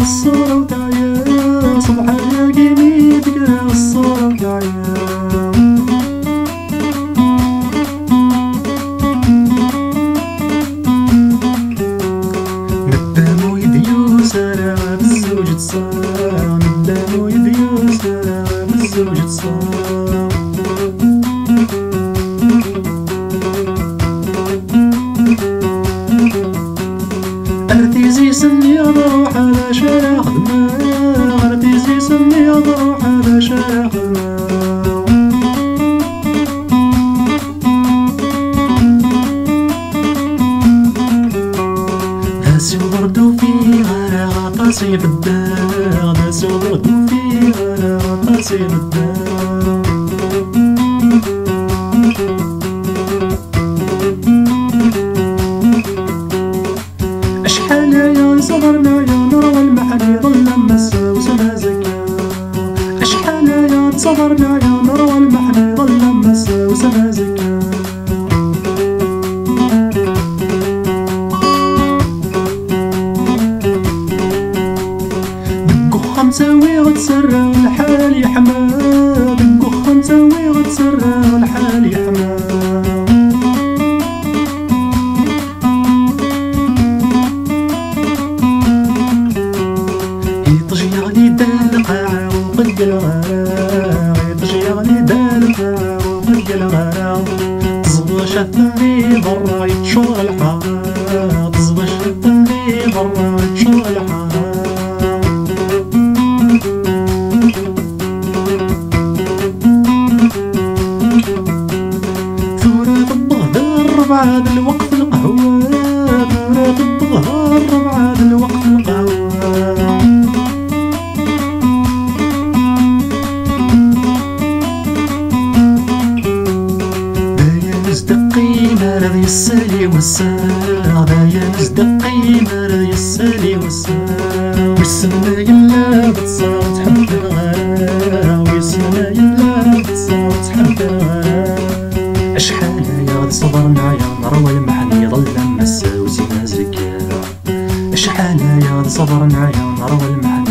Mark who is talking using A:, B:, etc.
A: الصورة وتعيا صبح يلاقيني تقرا الصورة وتعيا ندامو يديو سارع بالزوج تصام ندامو يديو سارع بالزوج تصام أرتيزي سني أروح على شارع خدمة أرتيزي سني أروح على شارع خدمة داسي وبردو في غارة غطاسي بالدار داسي وبردو في غارة غطاسي بالدار أشحال يا صبرنا يا نروى المحل ظل مسا وسما زكا أشحال يا صبرنا يا نروى المحل ظل مسا وسما زكا دقو خمسة ويغتسرى الحال يا حماد دقو خمسة ويغتسرى الحال يا حماد يطجيغني دالقاع وقد الغراغ يطجيغني دالقاع وقد الغراغ تصبى شثني برا يتشور الحار تصبى شثني برا يتشور الحار ثورة الظهر ربعة بالوقت القهوة ثورة الظهر ربعة بالوقت القهوة مرض يسالي والساغ دايا مزدقي مرض يسالي والساغ والسما يلا بتصاغ تحب الغرام والسما يلا بتصاغ تحب الغرام أشحال يا صبرنا يا نروى المحل يظل مسا وسما زكا أشحال يا صبرنا يا نروى المحل